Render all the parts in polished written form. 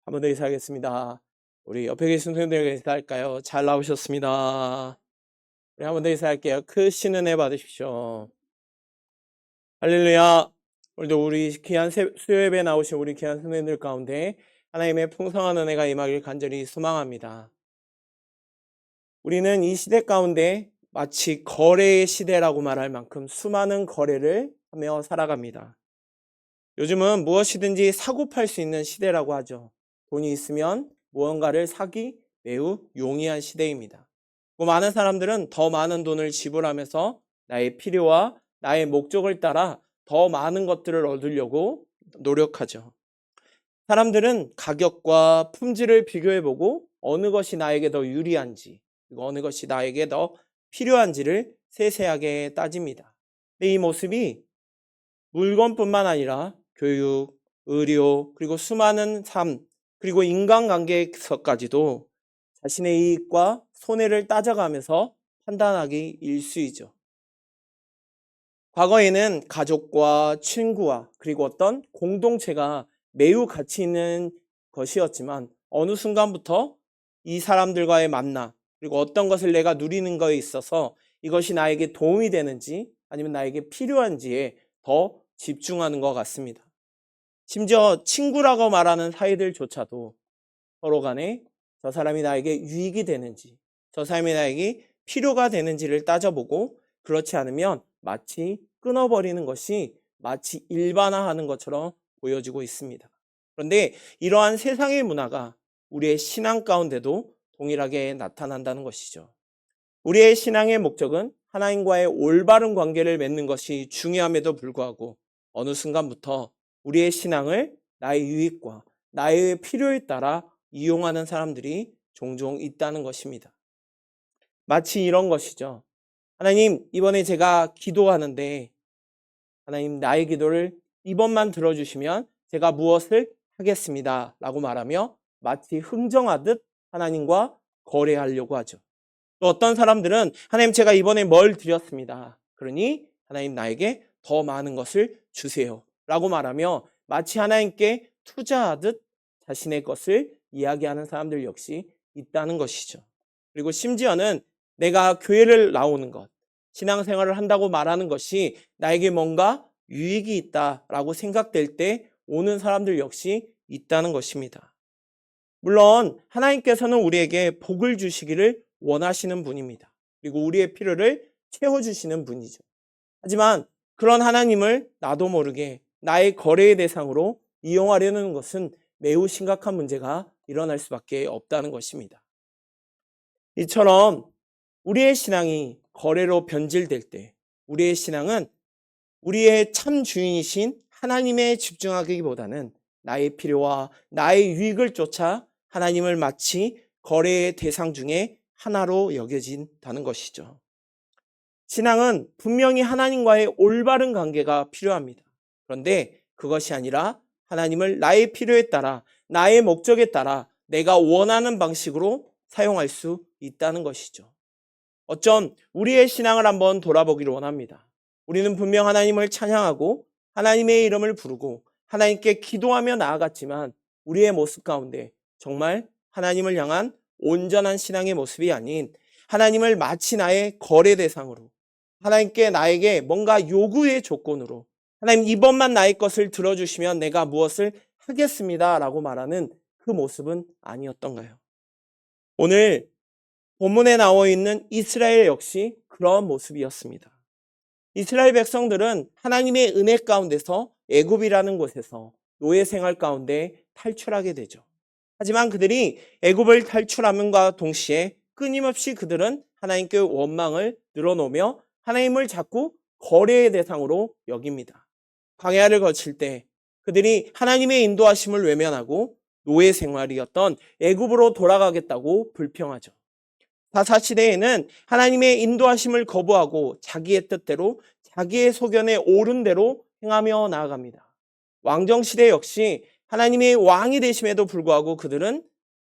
한 번 더 인사하겠습니다. 우리 옆에 계신 선생님들 인사할까요? 잘 나오셨습니다. 우리 한 번 더 인사할게요. 크신 은혜 받으십시오. 할렐루야. 오늘도 우리 귀한 수요예배 나오신 우리 귀한 선생님들 가운데 하나님의 풍성한 은혜가 임하길 간절히 소망합니다. 우리는 이 시대 가운데 마치 거래의 시대라고 말할 만큼 수많은 거래를 하며 살아갑니다. 요즘은 무엇이든지 사고 팔 수 있는 시대라고 하죠. 돈이 있으면 무언가를 사기 매우 용이한 시대입니다. 많은 사람들은 더 많은 돈을 지불하면서 나의 필요와 나의 목적을 따라 더 많은 것들을 얻으려고 노력하죠. 사람들은 가격과 품질을 비교해보고 어느 것이 나에게 더 유리한지, 그리고 어느 것이 나에게 더 필요한지를 세세하게 따집니다. 근데 이 모습이 물건뿐만 아니라 교육, 의료, 그리고 수많은 삶, 그리고 인간관계에서까지도 자신의 이익과 손해를 따져가면서 판단하기 일쑤이죠. 과거에는 가족과 친구와 그리고 어떤 공동체가 매우 가치 있는 것이었지만 어느 순간부터 이 사람들과의 만남, 그리고 어떤 것을 내가 누리는 것에 있어서 이것이 나에게 도움이 되는지 아니면 나에게 필요한지에 더 집중하는 것 같습니다. 심지어 친구라고 말하는 사이들조차도 서로 간에 저 사람이 나에게 유익이 되는지, 저 사람이 나에게 필요가 되는지를 따져보고 그렇지 않으면 마치 끊어버리는 것이 마치 일반화하는 것처럼 보여지고 있습니다. 그런데 이러한 세상의 문화가 우리의 신앙 가운데도 동일하게 나타난다는 것이죠. 우리의 신앙의 목적은 하나님과의 올바른 관계를 맺는 것이 중요함에도 불구하고 어느 순간부터 우리의 신앙을 나의 유익과 나의 필요에 따라 이용하는 사람들이 종종 있다는 것입니다. 마치 이런 것이죠. 하나님, 이번에 제가 기도하는데 하나님, 나의 기도를 이번만 들어주시면 제가 무엇을 하겠습니다 라고 말하며 마치 흥정하듯 하나님과 거래하려고 하죠. 또 어떤 사람들은 하나님, 제가 이번에 뭘 드렸습니다. 그러니 하나님, 나에게 더 많은 것을 주세요 라고 말하며 마치 하나님께 투자하듯 자신의 것을 이야기하는 사람들 역시 있다는 것이죠. 그리고 심지어는 내가 교회를 나오는 것, 신앙생활을 한다고 말하는 것이 나에게 뭔가 유익이 있다라고 생각될 때 오는 사람들 역시 있다는 것입니다. 물론 하나님께서는 우리에게 복을 주시기를 원하시는 분입니다. 그리고 우리의 필요를 채워주시는 분이죠. 하지만 그런 하나님을 나도 모르게 나의 거래의 대상으로 이용하려는 것은 매우 심각한 문제가 일어날 수밖에 없다는 것입니다. 이처럼 우리의 신앙이 거래로 변질될 때 우리의 신앙은 우리의 참 주인이신 하나님에 집중하기보다는 나의 필요와 나의 유익을 쫓아 하나님을 마치 거래의 대상 중에 하나로 여겨진다는 것이죠. 신앙은 분명히 하나님과의 올바른 관계가 필요합니다. 그런데 그것이 아니라 하나님을 나의 필요에 따라 나의 목적에 따라 내가 원하는 방식으로 사용할 수 있다는 것이죠. 어쩜 우리의 신앙을 한번 돌아보기를 원합니다. 우리는 분명 하나님을 찬양하고 하나님의 이름을 부르고 하나님께 기도하며 나아갔지만 우리의 모습 가운데 정말 하나님을 향한 온전한 신앙의 모습이 아닌 하나님을 마치 나의 거래 대상으로 하나님께 나에게 뭔가 요구의 조건으로 하나님, 이번만 나의 것을 들어주시면 내가 무엇을 하겠습니다 라고 말하는 그 모습은 아니었던가요? 오늘 본문에 나와 있는 이스라엘 역시 그런 모습이었습니다. 이스라엘 백성들은 하나님의 은혜 가운데서 애굽이라는 곳에서 노예 생활 가운데 탈출하게 되죠. 하지만 그들이 애굽을 탈출함과 동시에 끊임없이 그들은 하나님께 원망을 늘어놓으며 하나님을 자꾸 거래의 대상으로 여깁니다. 광야를 거칠 때 그들이 하나님의 인도하심을 외면하고 노예 생활이었던 애굽으로 돌아가겠다고 불평하죠. 사사시대에는 하나님의 인도하심을 거부하고 자기의 뜻대로 자기의 소견에 옳은 대로 행하며 나아갑니다. 왕정시대 역시 하나님의 왕이 되심에도 불구하고 그들은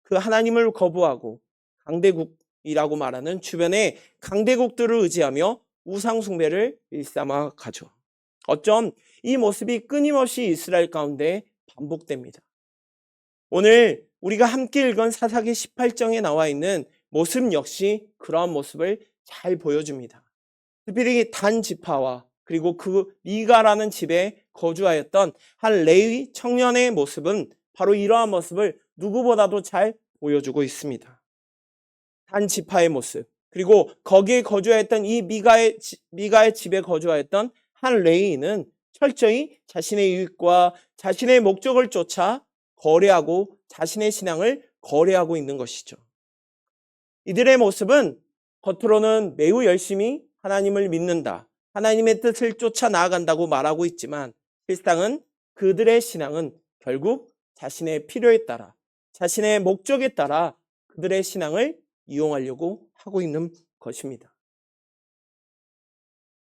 그 하나님을 거부하고 강대국이라고 말하는 주변의 강대국들을 의지하며 우상숭배를 일삼아 가죠. 어쩜 이 모습이 끊임없이 이스라엘 가운데 반복됩니다. 오늘 우리가 함께 읽은 사사기 18장에 나와 있는 모습 역시 그러한 모습을 잘 보여줍니다. 특별히 단 지파와 그리고 그 미가라는 집에 거주하였던 한 레위 청년의 모습은 바로 이러한 모습을 누구보다도 잘 보여주고 있습니다. 단 지파의 모습, 그리고 거기에 거주하였던 이 미가의 집에 거주하였던 한 레위인은 철저히 자신의 이익과 자신의 목적을 쫓아 거래하고 자신의 신앙을 거래하고 있는 것이죠. 이들의 모습은 겉으로는 매우 열심히 하나님을 믿는다, 하나님의 뜻을 쫓아 나아간다고 말하고 있지만 실상은 그들의 신앙은 결국 자신의 필요에 따라, 자신의 목적에 따라 그들의 신앙을 이용하려고 하고 있는 것입니다.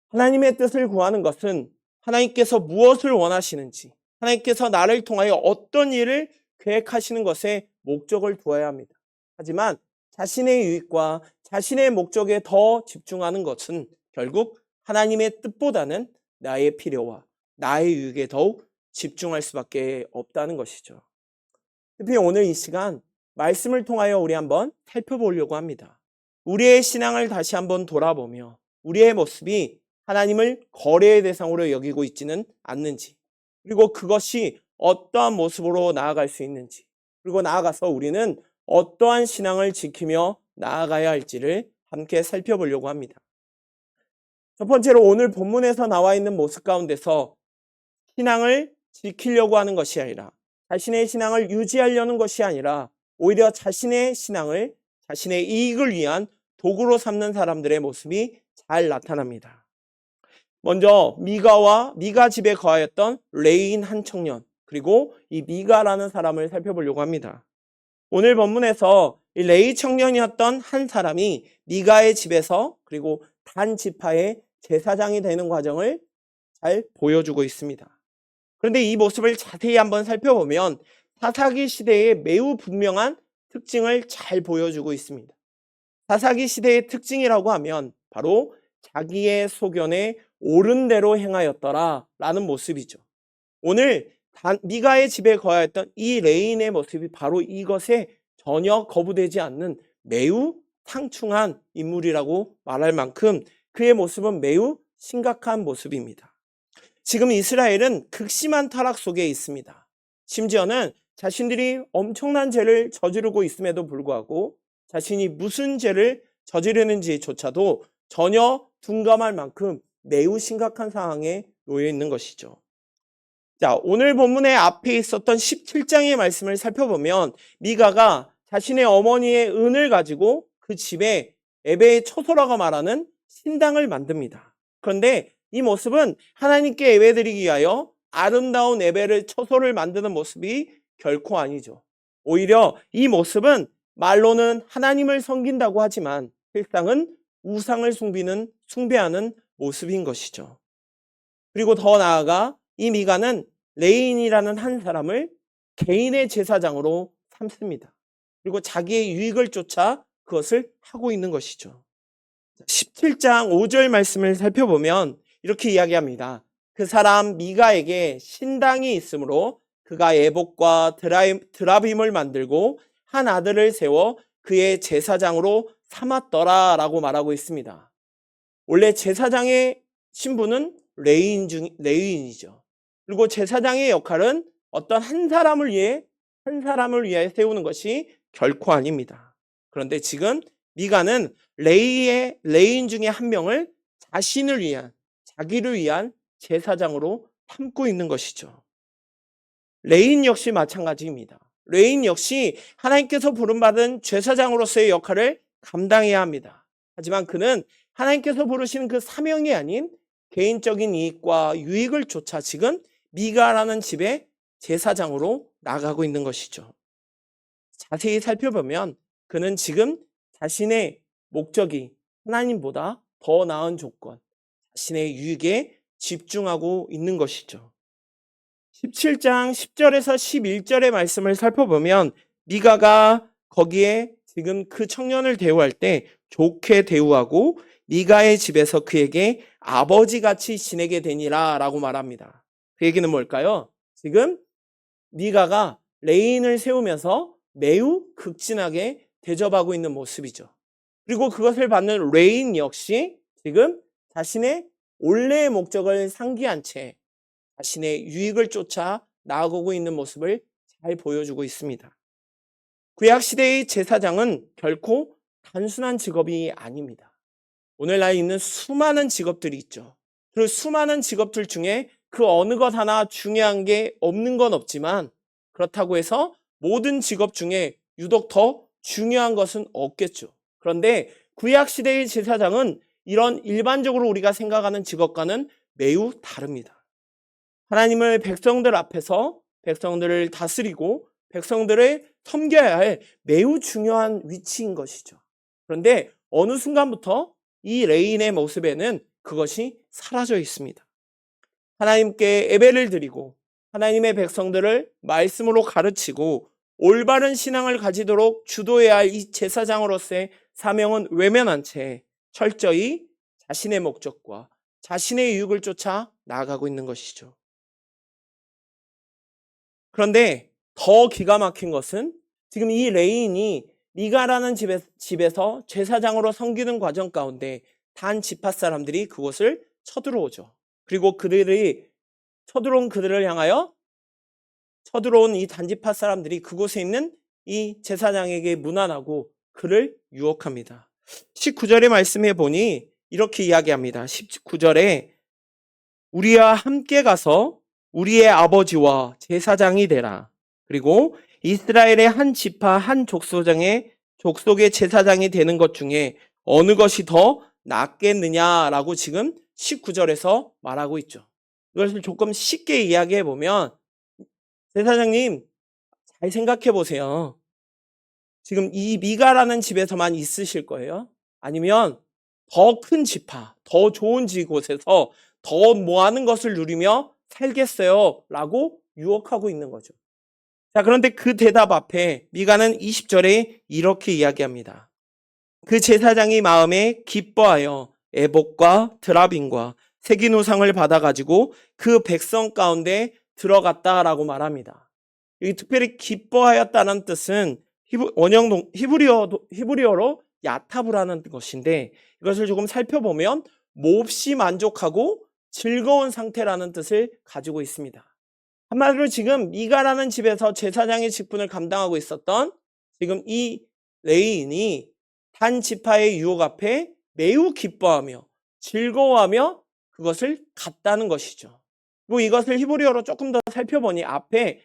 하나님의 뜻을 구하는 것은 하나님께서 무엇을 원하시는지, 하나님께서 나를 통하여 어떤 일을 계획하시는 것에 목적을 두어야 합니다. 하지만 자신의 유익과 자신의 목적에 더 집중하는 것은 결국 하나님의 뜻보다는 나의 필요와 나의 유익에 더욱 집중할 수밖에 없다는 것이죠. 특히 오늘 이 시간 말씀을 통하여 우리 한번 살펴보려고 합니다. 우리의 신앙을 다시 한번 돌아보며 우리의 모습이 하나님을 거래의 대상으로 여기고 있지는 않는지, 그리고 그것이 어떠한 모습으로 나아갈 수 있는지, 그리고 나아가서 우리는 어떠한 신앙을 지키며 나아가야 할지를 함께 살펴보려고 합니다. 첫 번째로 오늘 본문에서 나와 있는 모습 가운데서 신앙을 지키려고 하는 것이 아니라, 자신의 신앙을 유지하려는 것이 아니라 오히려 자신의 신앙을 자신의 이익을 위한 도구로 삼는 사람들의 모습이 잘 나타납니다. 먼저 미가 집에 거하였던 레위인 한 청년, 그리고 이 미가라는 사람을 살펴보려고 합니다. 오늘 본문에서 이 레위 청년이었던 한 사람이 미가의 집에서 그리고 단 지파의 제사장이 되는 과정을 잘 보여주고 있습니다. 그런데 이 모습을 자세히 한번 살펴보면 사사기 시대의 매우 분명한 특징을 잘 보여주고 있습니다. 사사기 시대의 특징이라고 하면 바로 자기의 소견에 옳은 대로 행하였더라 라는 모습이죠. 오늘 미가의 집에 거하였던 이 레인의 모습이 바로 이것에 전혀 거부되지 않는 매우 상충한 인물이라고 말할 만큼 그의 모습은 매우 심각한 모습입니다. 지금 이스라엘은 극심한 타락 속에 있습니다. 심지어는 자신들이 엄청난 죄를 저지르고 있음에도 불구하고 자신이 무슨 죄를 저지르는지조차도 전혀 둔감할 만큼 매우 심각한 상황에 놓여 있는 것이죠. 자, 오늘 본문의 앞에 있었던 17장의 말씀을 살펴보면 미가가 자신의 어머니의 은을 가지고 그 집에 예배의 초소라고 말하는 신당을 만듭니다. 그런데 이 모습은 하나님께 예배드리기 위하여 아름다운 예배를 초소를 만드는 모습이 결코 아니죠. 오히려 이 모습은 말로는 하나님을 섬긴다고 하지만 실상은 우상을 숭배하는 모습인 것이죠. 그리고 더 나아가 이 미가는 레인이라는 한 사람을 개인의 제사장으로 삼습니다. 그리고 자기의 유익을 쫓아 그것을 하고 있는 것이죠. 17장 5절 말씀을 살펴보면 이렇게 이야기합니다. 그 사람 미가에게 신당이 있으므로 그가 에봇과 드라빔을 만들고 한 아들을 세워 그의 제사장으로 삼았더라 라고 말하고 있습니다. 원래 제사장의 신분은 레위인이죠. 그리고 제사장의 역할은 어떤 한 사람을 위해 세우는 것이 결코 아닙니다. 그런데 지금 미가는 레위인 중에 한 명을 자기를 위한 제사장으로 삼고 있는 것이죠. 레위인 역시 마찬가지입니다. 레위인 역시 하나님께서 부름받은 제사장으로서의 역할을 감당해야 합니다. 하지만 그는 하나님께서 부르시는 그 사명이 아닌 개인적인 이익과 유익을 쫓아 지금 미가라는 집의 제사장으로 나가고 있는 것이죠. 자세히 살펴보면 그는 지금 자신의 목적이 하나님보다 더 나은 조건, 자신의 유익에 집중하고 있는 것이죠. 17장 10절에서 11절의 말씀을 살펴보면 미가가 거기에 지금 그 청년을 대우할 때 좋게 대우하고 미가의 집에서 그에게 아버지같이 지내게 되니라 라고 말합니다. 그 얘기는 뭘까요? 지금 미가가 레인을 세우면서 매우 극진하게 대접하고 있는 모습이죠. 그리고 그것을 받는 레인 역시 지금 자신의 원래의 목적을 상기한 채 자신의 유익을 쫓아 나아가고 있는 모습을 잘 보여주고 있습니다. 구약시대의 제사장은 결코 단순한 직업이 아닙니다. 오늘날 있는 수많은 직업들이 있죠. 그 수많은 직업들 중에 그 어느 것 하나 중요한 게 없는 건 없지만 그렇다고 해서 모든 직업 중에 유독 더 중요한 것은 없겠죠. 그런데 구약시대의 제사장은 이런 일반적으로 우리가 생각하는 직업과는 매우 다릅니다. 하나님을 백성들 앞에서 백성들을 다스리고 백성들을 섬겨야 할 매우 중요한 위치인 것이죠. 그런데 어느 순간부터 이 레인의 모습에는 그것이 사라져 있습니다. 하나님께 예배를 드리고 하나님의 백성들을 말씀으로 가르치고 올바른 신앙을 가지도록 주도해야 할 이 제사장으로서의 사명은 외면한 채 철저히 자신의 목적과 자신의 유익을 쫓아 나아가고 있는 것이죠. 그런데 더 기가 막힌 것은 지금 이 레인이 미가라는 집에서 제사장으로 섬기는 과정 가운데 단 지파 사람들이 그곳을 쳐들어오죠. 그리고 그들이 쳐들어온 그들을 향하여 쳐들어온 이 단지파 사람들이 그곳에 있는 이 제사장에게 문안하고 그를 유혹합니다. 19절에 말씀해 보니 이렇게 이야기합니다. 19절에 우리와 함께 가서 우리의 아버지와 제사장이 되라. 그리고 이스라엘의 한 지파 한 족속의 제사장이 되는 것 중에 어느 것이 더 낫겠느냐라고 지금 19절에서 말하고 있죠. 이것을 조금 쉽게 이야기해 보면 제사장님 잘 생각해 보세요. 지금 이 미가라는 집에서만 있으실 거예요? 아니면 더 큰 지파, 더 좋은 곳에서 더 많은 것을 누리며 살겠어요? 라고 유혹하고 있는 거죠. 자, 그런데 그 대답 앞에 미가는 20절에 이렇게 이야기합니다. 그 제사장이 마음에 기뻐하여 에봇과 드라빔과 새긴 우상을 받아가지고 그 백성 가운데 들어갔다라고 말합니다. 이 특별히 기뻐하였다는 뜻은 히브리어로 야타브라는 것인데 이것을 조금 살펴보면 몹시 만족하고 즐거운 상태라는 뜻을 가지고 있습니다. 한마디로 지금 미가라는 집에서 제사장의 직분을 감당하고 있었던 지금 이 레인이 단 지파의 유혹 앞에 매우 기뻐하며 즐거워하며 그것을 갖다는 것이죠. 그리고 이것을 히브리어로 조금 더 살펴보니 앞에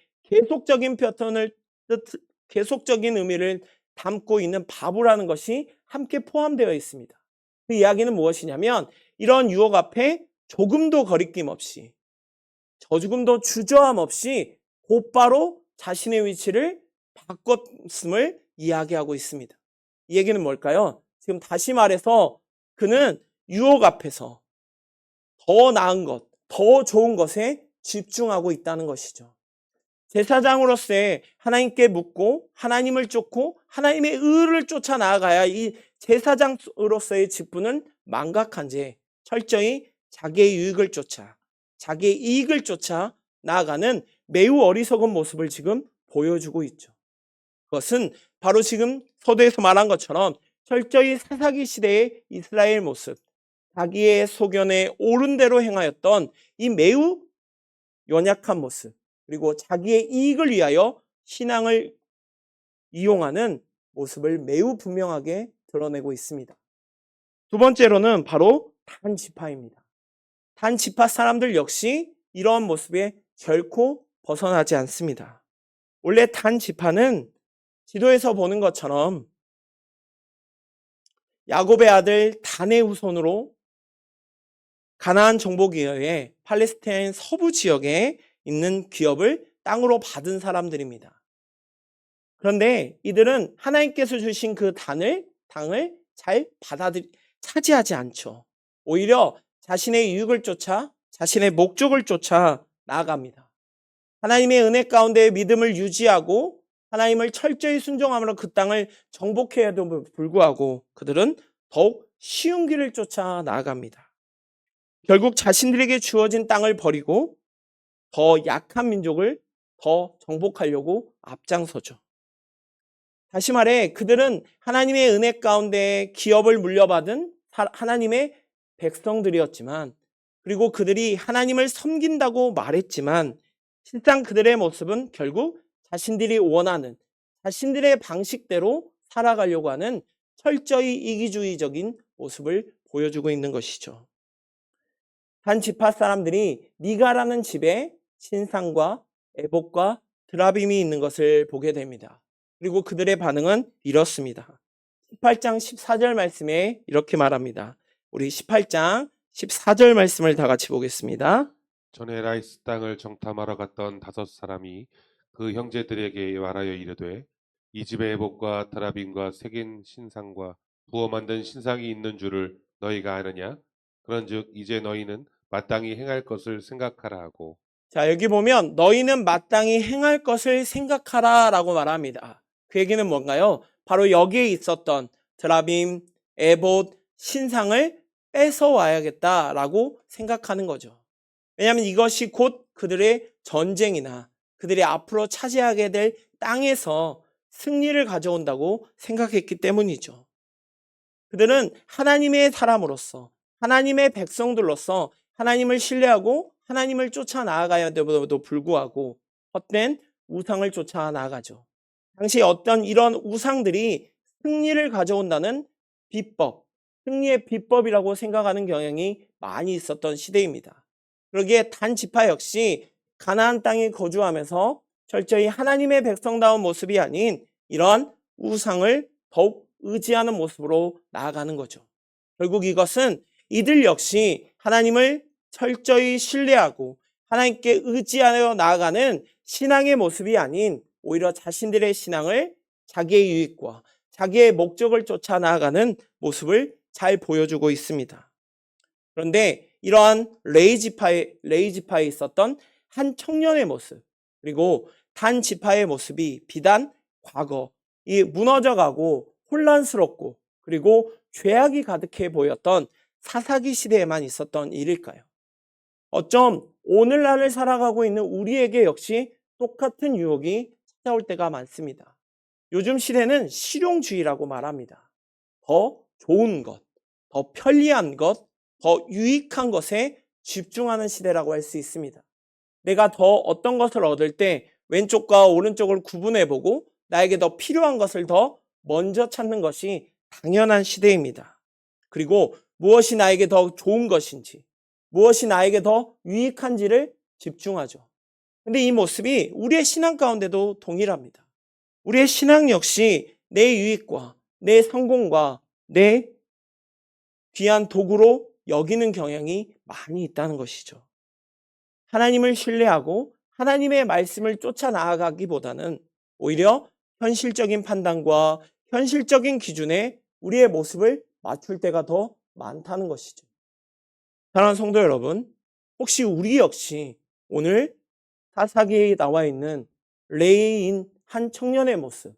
계속적인 의미를 담고 있는 바보라는 것이 함께 포함되어 있습니다. 그 이야기는 무엇이냐면 이런 유혹 앞에 조금도 거리낌 없이 조금도 주저함 없이 곧바로 자신의 위치를 바꿨음을 이야기하고 있습니다. 이 얘기는 뭘까요? 지금 다시 말해서 그는 유혹 앞에서 더 나은 것, 더 좋은 것에 집중하고 있다는 것이죠. 제사장으로서의 하나님께 묻고 하나님을 쫓고 하나님의 의를 쫓아 나아가야 이 제사장으로서의 직분은 망각한 채 철저히 자기의 유익을 쫓아 자기의 이익을 쫓아 나아가는 매우 어리석은 모습을 지금 보여주고 있죠. 그것은 바로 지금 서두에서 말한 것처럼 철저히 사사기 시대의 이스라엘 모습, 자기의 소견에 옳은 대로 행하였던 이 매우 연약한 모습, 그리고 자기의 이익을 위하여 신앙을 이용하는 모습을 매우 분명하게 드러내고 있습니다. 두 번째로는 바로 단지파입니다. 단지파 사람들 역시 이러한 모습에 결코 벗어나지 않습니다. 원래 단지파는 지도에서 보는 것처럼 야곱의 아들 단의 후손으로 가나안 정복에 의해 팔레스타인 서부 지역에 있는 기업을 땅으로 받은 사람들입니다. 그런데 이들은 하나님께서 주신 그 당을 잘 차지하지 않죠. 오히려 자신의 유익을 쫓아 자신의 목적을 쫓아 나아갑니다. 하나님의 은혜 가운데 믿음을 유지하고 하나님을 철저히 순종함으로 그 땅을 정복해야도 불구하고 그들은 더욱 쉬운 길을 쫓아 나아갑니다. 결국 자신들에게 주어진 땅을 버리고 더 약한 민족을 더 정복하려고 앞장서죠. 다시 말해 그들은 하나님의 은혜 가운데 기업을 물려받은 하나님의 백성들이었지만, 그리고 그들이 하나님을 섬긴다고 말했지만 실상 그들의 모습은 결국 자신들이 원하는 자신들의 방식대로 살아가려고 하는 철저히 이기주의적인 모습을 보여주고 있는 것이죠. 단 지파 사람들이 미가라는 집에 신상과 에봇과 드라빔이 있는 것을 보게 됩니다. 그리고 그들의 반응은 이렇습니다. 18장 14절 말씀에 이렇게 말합니다. 우리 18장 14절 말씀을 다 같이 보겠습니다. 전에 라이스 땅을 정탐하러 갔던 5사람이 그 형제들에게 말하여 이르되 이 집에 에봇과 드라빔과 새긴 신상과 부어 만든 신상이 있는 줄을 너희가 아느냐? 그런즉 이제 너희는 마땅히 행할 것을 생각하라 하고. 자, 여기 보면 너희는 마땅히 행할 것을 생각하라 라고 말합니다. 그 얘기는 뭔가요? 바로 여기에 있었던 드라빔, 에봇, 신상을 뺏어와야겠다라고 생각하는 거죠. 왜냐하면 이것이 곧 그들의 전쟁이나 그들이 앞으로 차지하게 될 땅에서 승리를 가져온다고 생각했기 때문이죠. 그들은 하나님의 사람으로서, 하나님의 백성들로서 하나님을 신뢰하고 하나님을 쫓아 나아가야 되도 불구하고 헛된 우상을 쫓아 나아가죠. 당시 어떤 이런 우상들이 승리를 가져온다는 비법, 승리의 비법이라고 생각하는 경향이 많이 있었던 시대입니다. 그러기에 단 지파 역시 가나안 땅에 거주하면서 철저히 하나님의 백성다운 모습이 아닌 이런 우상을 더욱 의지하는 모습으로 나아가는 거죠. 결국 이것은 이들 역시 하나님을 철저히 신뢰하고 하나님께 의지하여 나아가는 신앙의 모습이 아닌 오히려 자신들의 신앙을 자기의 유익과 자기의 목적을 쫓아 나아가는 모습을 잘 보여주고 있습니다. 그런데 이러한 레위 지파에 있었던 한 청년의 모습, 그리고 단 지파의 모습이 비단 과거 이 무너져가고 혼란스럽고 그리고 죄악이 가득해 보였던 사사기 시대에만 있었던 일일까요? 어쩜 오늘날을 살아가고 있는 우리에게 역시 똑같은 유혹이 찾아올 때가 많습니다. 요즘 시대는 실용주의라고 말합니다. 더 좋은 것, 더 편리한 것, 더 유익한 것에 집중하는 시대라고 할 수 있습니다. 내가 더 어떤 것을 얻을 때 왼쪽과 오른쪽을 구분해보고 나에게 더 필요한 것을 더 먼저 찾는 것이 당연한 시대입니다. 그리고 무엇이 나에게 더 좋은 것인지, 무엇이 나에게 더 유익한지를 집중하죠. 근데 이 모습이 우리의 신앙 가운데도 동일합니다. 우리의 신앙 역시 내 유익과 내 성공과 내 귀한 도구로 여기는 경향이 많이 있다는 것이죠. 하나님을 신뢰하고 하나님의 말씀을 쫓아 나아가기보다는 오히려 현실적인 판단과 현실적인 기준에 우리의 모습을 맞출 때가 더 많다는 것이죠. 사랑하는 성도 여러분, 혹시 우리 역시 오늘 사사기에 나와 있는 레위인 한 청년의 모습,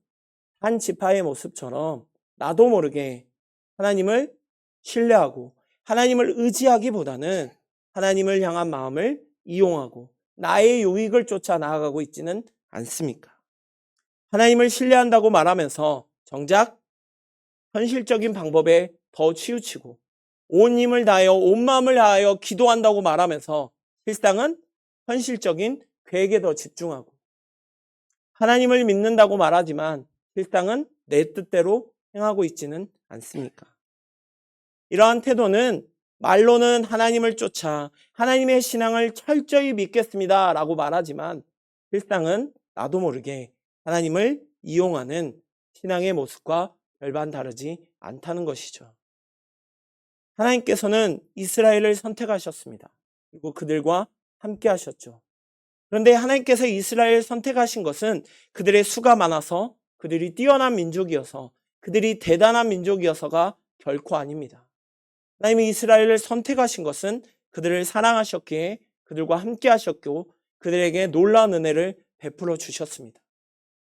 한 지파의 모습처럼 나도 모르게 하나님을 신뢰하고 하나님을 의지하기보다는 하나님을 향한 마음을 이용하고 나의 유익을 쫓아 나아가고 있지는 않습니까? 하나님을 신뢰한다고 말하면서 정작 현실적인 방법에 더 치우치고 온 힘을 다하여 온 마음을 다하여 기도한다고 말하면서 실상은 현실적인 계획에 더 집중하고 하나님을 믿는다고 말하지만 실상은 내 뜻대로 행하고 있지는 않습니까? 이러한 태도는 말로는 하나님을 쫓아 하나님의 신앙을 철저히 믿겠습니다 라고 말하지만 실상은 나도 모르게 하나님을 이용하는 신앙의 모습과 별반 다르지 않다는 것이죠. 하나님께서는 이스라엘을 선택하셨습니다. 그리고 그들과 함께 하셨죠. 그런데 하나님께서 이스라엘을 선택하신 것은 그들의 수가 많아서 그들이 뛰어난 민족이어서 그들이 대단한 민족이어서가 결코 아닙니다. 하나님이 이스라엘을 선택하신 것은 그들을 사랑하셨기에 그들과 함께 하셨고 그들에게 놀라운 은혜를 베풀어 주셨습니다.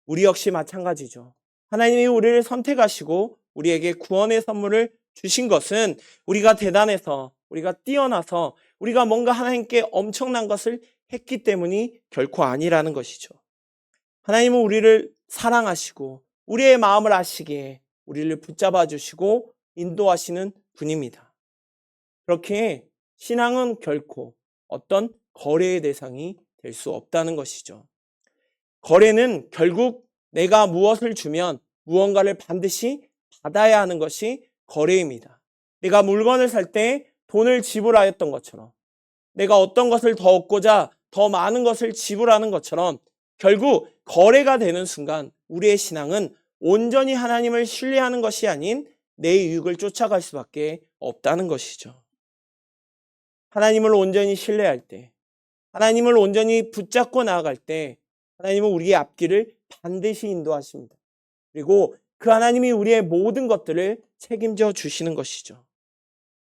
우리 역시 마찬가지죠. 하나님이 우리를 선택하시고 우리에게 구원의 선물을 주신 것은 우리가 대단해서 우리가 뛰어나서 우리가 뭔가 하나님께 엄청난 것을 했기 때문이 결코 아니라는 것이죠. 하나님은 우리를 사랑하시고 우리의 마음을 아시기에 우리를 붙잡아 주시고 인도하시는 분입니다. 그렇게 신앙은 결코 어떤 거래의 대상이 될 수 없다는 것이죠. 거래는 결국 내가 무엇을 주면 무언가를 반드시 받아야 하는 것이 거래입니다. 내가 물건을 살 때 돈을 지불하였던 것처럼, 내가 어떤 것을 더 얻고자 더 많은 것을 지불하는 것처럼 결국 거래가 되는 순간 우리의 신앙은 온전히 하나님을 신뢰하는 것이 아닌 내 이익을 쫓아갈 수밖에 없다는 것이죠. 하나님을 온전히 신뢰할 때, 하나님을 온전히 붙잡고 나아갈 때 하나님은 우리의 앞길을 반드시 인도하십니다. 그리고 그 하나님이 우리의 모든 것들을 책임져 주시는 것이죠.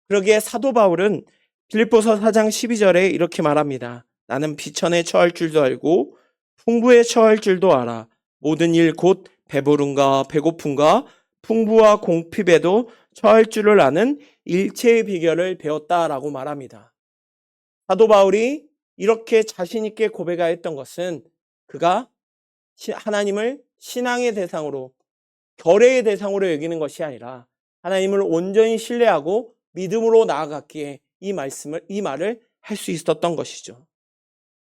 그러기에 사도 바울은 빌립보서 4장 12절에 이렇게 말합니다. 나는 비천에 처할 줄도 알고 풍부에 처할 줄도 알아. 모든 일 곧 배부름과 배고픔과 풍부와 공핍에도 처할 줄을 아는 일체의 비결을 배웠다라고 말합니다. 사도 바울이 이렇게 자신 있게 고백하였던 것은 그가 하나님을 신앙의 대상으로, 결의의 대상으로 여기는 것이 아니라 하나님을 온전히 신뢰하고 믿음으로 나아갔기에 이 말을 할 수 있었던 것이죠.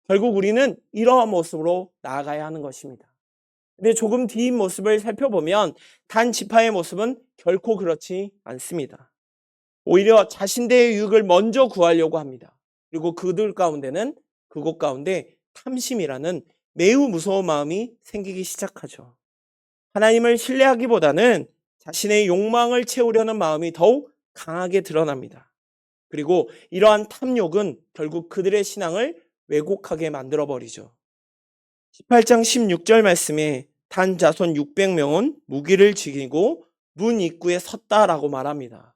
결국 우리는 이러한 모습으로 나아가야 하는 것입니다. 근데 조금 뒤 모습을 살펴보면 단 지파의 모습은 결코 그렇지 않습니다. 오히려 자신들의 유익을 먼저 구하려고 합니다. 그리고 그들 가운데는 그곳 가운데 탐심이라는 매우 무서운 마음이 생기기 시작하죠. 하나님을 신뢰하기보다는 자신의 욕망을 채우려는 마음이 더욱 강하게 드러납니다. 그리고 이러한 탐욕은 결국 그들의 신앙을 왜곡하게 만들어버리죠. 18장 16절 말씀에 단 자손 600명은 무기를 지니고 문 입구에 섰다라고 말합니다.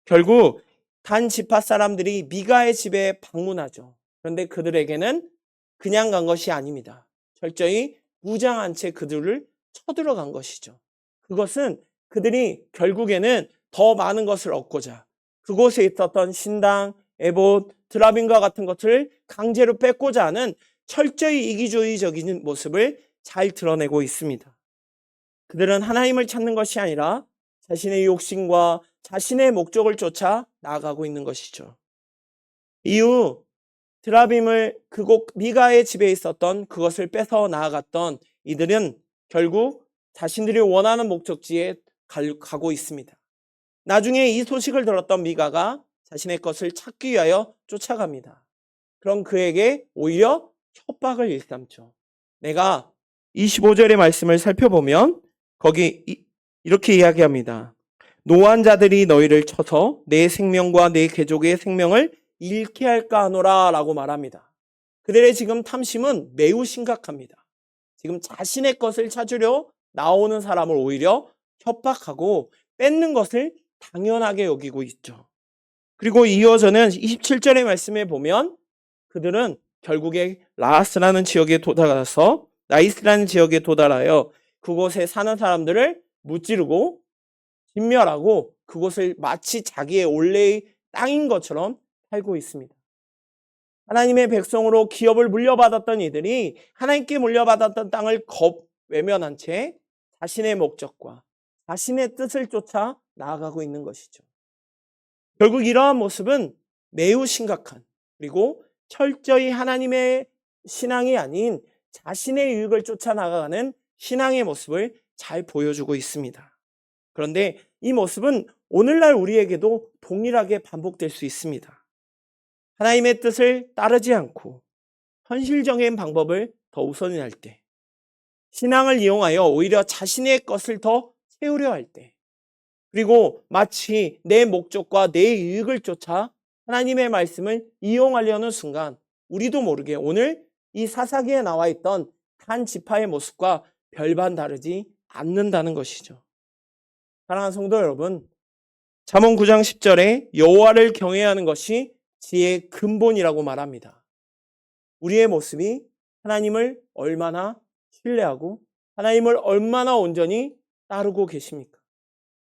결국 단 지파 사람들이 미가의 집에 방문하죠. 그런데 그들에게는 그냥 간 것이 아닙니다. 철저히 무장한 채 그들을 쳐들어간 것이죠. 그것은 그들이 결국에는 더 많은 것을 얻고자 그곳에 있었던 신당, 에봇, 드라빔과 같은 것을 강제로 뺏고자 하는 철저히 이기주의적인 모습을 잘 드러내고 있습니다. 그들은 하나님을 찾는 것이 아니라 자신의 욕심과 자신의 목적을 쫓아 나아가고 있는 것이죠. 이후 드라빔을 그곳 미가의 집에 있었던 그것을 뺏어 나아갔던 이들은 결국 자신들이 원하는 목적지에 가고 있습니다. 나중에 이 소식을 들었던 미가가 자신의 것을 찾기 위하여 쫓아갑니다. 그럼 그에게 오히려 협박을 일삼죠. 내가 25절의 말씀을 살펴보면 거기 이렇게 이야기합니다. 노한 자들이 너희를 쳐서 내 생명과 내 개족의 생명을 잃게 할까 하노라 라고 말합니다. 그들의 지금 탐심은 매우 심각합니다. 지금 자신의 것을 찾으려 나오는 사람을 오히려 협박하고 뺏는 것을 당연하게 여기고 있죠. 그리고 이어서는 27절의 말씀에 보면 그들은 결국에 라하스라는 지역에 도달해서 나이스라는 지역에 도달하여 그곳에 사는 사람들을 무찌르고 진멸하고 그곳을 마치 자기의 원래의 땅인 것처럼 살고 있습니다. 하나님의 백성으로 기업을 물려받았던 이들이 하나님께 물려받았던 땅을 외면한 채 자신의 목적과 자신의 뜻을 쫓아 나아가고 있는 것이죠. 결국 이러한 모습은 매우 심각한, 그리고 철저히 하나님의 신앙이 아닌 자신의 유익을 쫓아 나아가는 신앙의 모습을 잘 보여주고 있습니다. 그런데 이 모습은 오늘날 우리에게도 동일하게 반복될 수 있습니다. 하나님의 뜻을 따르지 않고 현실적인 방법을 더 우선히 할 때, 신앙을 이용하여 오히려 자신의 것을 더 채우려 할 때, 그리고 마치 내 목적과 내 이익을 쫓아 하나님의 말씀을 이용하려는 순간 우리도 모르게 오늘 이 사사기에 나와 있던 한 지파의 모습과 별반 다르지 않는다는 것이죠. 사랑하는 성도 여러분, 잠언 9장 10절에 여호와를 경외하는 것이 지혜의 근본이라고 말합니다. 우리의 모습이 하나님을 얼마나 신뢰하고 하나님을 얼마나 온전히 따르고 계십니까?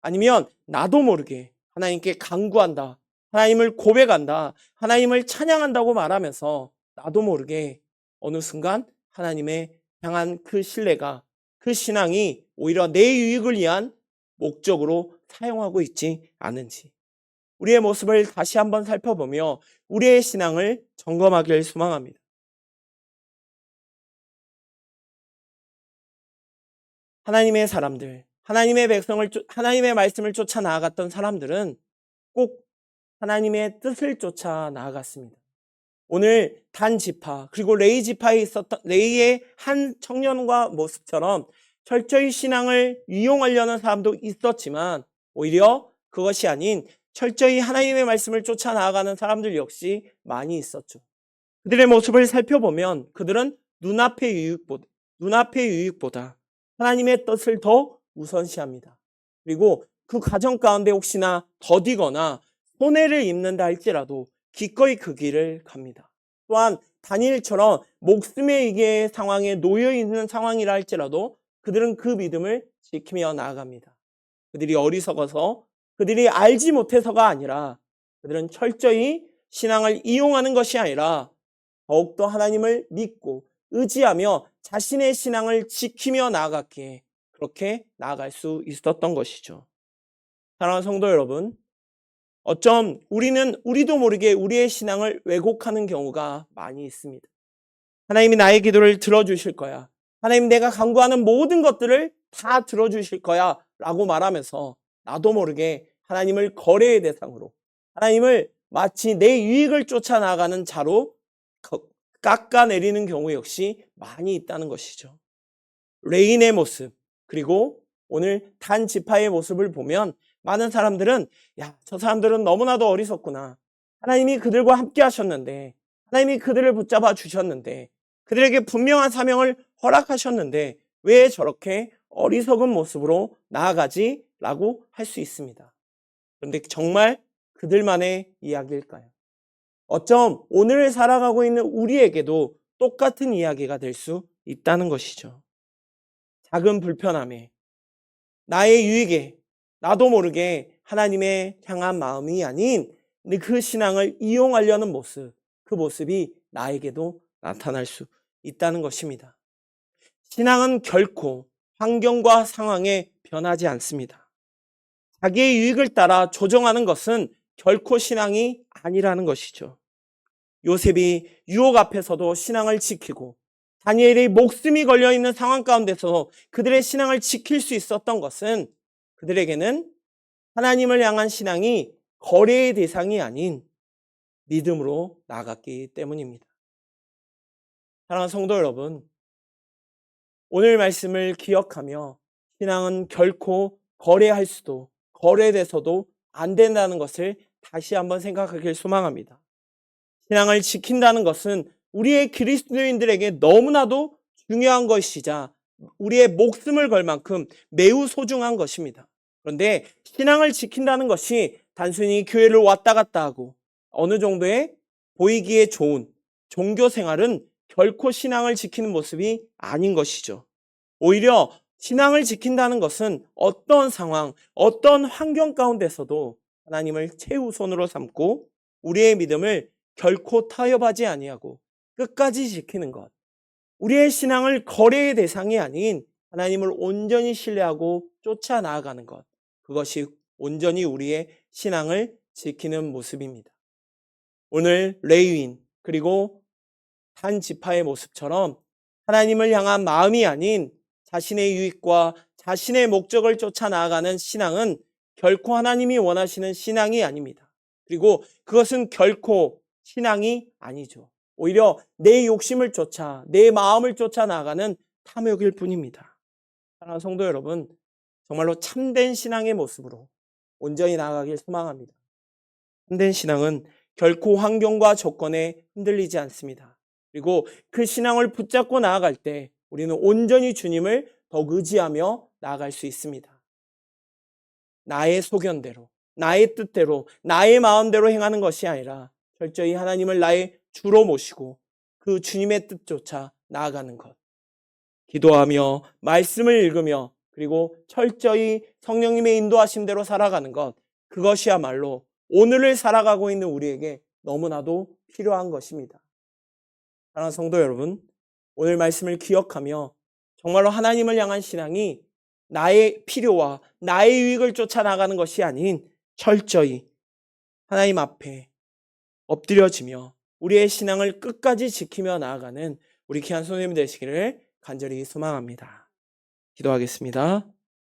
아니면 나도 모르게 하나님께 간구한다, 하나님을 고백한다, 하나님을 찬양한다고 말하면서 나도 모르게 어느 순간 하나님의 향한 그 신뢰가, 그 신앙이 오히려 내 유익을 위한 목적으로 사용하고 있지 않은지, 우리의 모습을 다시 한번 살펴보며 우리의 신앙을 점검하길 소망합니다. 하나님의 사람들, 하나님의 말씀을 쫓아 나아갔던 사람들은 꼭 하나님의 뜻을 쫓아 나아갔습니다. 오늘 단 지파, 그리고 레위 지파에 있었던 레위의 한 청년과 모습처럼 철저히 신앙을 이용하려는 사람도 있었지만, 오히려 그것이 아닌 철저히 하나님의 말씀을 쫓아 나아가는 사람들 역시 많이 있었죠. 그들의 모습을 살펴보면 그들은 눈앞의 유익보다 하나님의 뜻을 더 우선시합니다. 그리고 그 과정 가운데 혹시나 더디거나 손해를 입는다 할지라도 기꺼이 그 길을 갑니다. 또한 다니엘처럼 목숨의 위기의 상황에 놓여 있는 상황이라 할지라도 그들은 그 믿음을 지키며 나아갑니다. 그들이 어리석어서, 그들이 알지 못해서가 아니라, 그들은 철저히 신앙을 이용하는 것이 아니라 더욱더 하나님을 믿고 의지하며 자신의 신앙을 지키며 나아갔기에 그렇게 나아갈 수 있었던 것이죠. 사랑하는 성도 여러분, 어쩜 우리도 모르게 우리의 신앙을 왜곡하는 경우가 많이 있습니다. 하나님이 나의 기도를 들어주실 거야, 하나님 내가 간구하는 모든 것들을 다 들어주실 거야 라고 말하면서 나도 모르게 하나님을 거래의 대상으로, 하나님을 마치 내 유익을 쫓아 나가는 자로 깎아내리는 경우 역시 많이 있다는 것이죠. 레인의 모습, 그리고 오늘 단 지파의 모습을 보면 많은 사람들은 저 사람들은 너무나도 어리석구나, 하나님이 그들과 함께 하셨는데, 하나님이 그들을 붙잡아 주셨는데, 그들에게 분명한 사명을 허락하셨는데 왜 저렇게 어리석은 모습으로 나아가지? 라고 할 수 있습니다. 그런데 정말 그들만의 이야기일까요? 어쩜 오늘을 살아가고 있는 우리에게도 똑같은 이야기가 될 수 있다는 것이죠. 작은 불편함에, 나의 유익에 나도 모르게 하나님의 향한 마음이 아닌 그 신앙을 이용하려는 모습, 그 모습이 나에게도 나타날 수 있다는 것입니다. 신앙은 결코 환경과 상황에 변하지 않습니다. 자기의 유익을 따라 조정하는 것은 결코 신앙이 아니라는 것이죠. 요셉이 유혹 앞에서도 신앙을 지키고, 다니엘의 목숨이 걸려있는 상황 가운데서 그들의 신앙을 지킬 수 있었던 것은 그들에게는 하나님을 향한 신앙이 거래의 대상이 아닌 믿음으로 나아갔기 때문입니다. 사랑하는 성도 여러분, 오늘 말씀을 기억하며 신앙은 결코 거래할 수도, 거래돼서도 안 된다는 것을 다시 한번 생각하길 소망합니다. 신앙을 지킨다는 것은 우리의 그리스도인들에게 너무나도 중요한 것이자 우리의 목숨을 걸 만큼 매우 소중한 것입니다. 그런데 신앙을 지킨다는 것이 단순히 교회를 왔다 갔다 하고 어느 정도의 보이기에 좋은 종교 생활은 결코 신앙을 지키는 모습이 아닌 것이죠. 오히려 신앙을 지킨다는 것은 어떤 상황, 어떤 환경 가운데서도 하나님을 최우선으로 삼고 우리의 믿음을 결코 타협하지 아니하고 끝까지 지키는 것. 우리의 신앙을 거래의 대상이 아닌 하나님을 온전히 신뢰하고 쫓아 나아가는 것. 그것이 온전히 우리의 신앙을 지키는 모습입니다. 오늘 레위인 그리고 한 지파의 모습처럼 하나님을 향한 마음이 아닌 자신의 유익과 자신의 목적을 쫓아 나아가는 신앙은 결코 하나님이 원하시는 신앙이 아닙니다. 그리고 그것은 결코 신앙이 아니죠. 오히려 내 욕심을 쫓아, 내 마음을 쫓아 나아가는 탐욕일 뿐입니다. 사랑하는 성도 여러분, 정말로 참된 신앙의 모습으로 온전히 나아가길 소망합니다. 참된 신앙은 결코 환경과 조건에 흔들리지 않습니다. 그리고 그 신앙을 붙잡고 나아갈 때 우리는 온전히 주님을 더욱 의지하며 나아갈 수 있습니다. 나의 소견대로, 나의 뜻대로, 나의 마음대로 행하는 것이 아니라 철저히 하나님을 나의 주로 모시고 그 주님의 뜻조차 나아가는 것. 기도하며 말씀을 읽으며 그리고 철저히 성령님의 인도하심대로 살아가는 것. 그것이야말로 오늘을 살아가고 있는 우리에게 너무나도 필요한 것입니다. 사랑하는 성도 여러분, 오늘 말씀을 기억하며 정말로 하나님을 향한 신앙이 나의 필요와 나의 유익을 쫓아 나가는 것이 아닌 철저히 하나님 앞에 엎드려지며 우리의 신앙을 끝까지 지키며 나아가는 우리 귀한 손님 되시기를 간절히 소망합니다. 기도하겠습니다.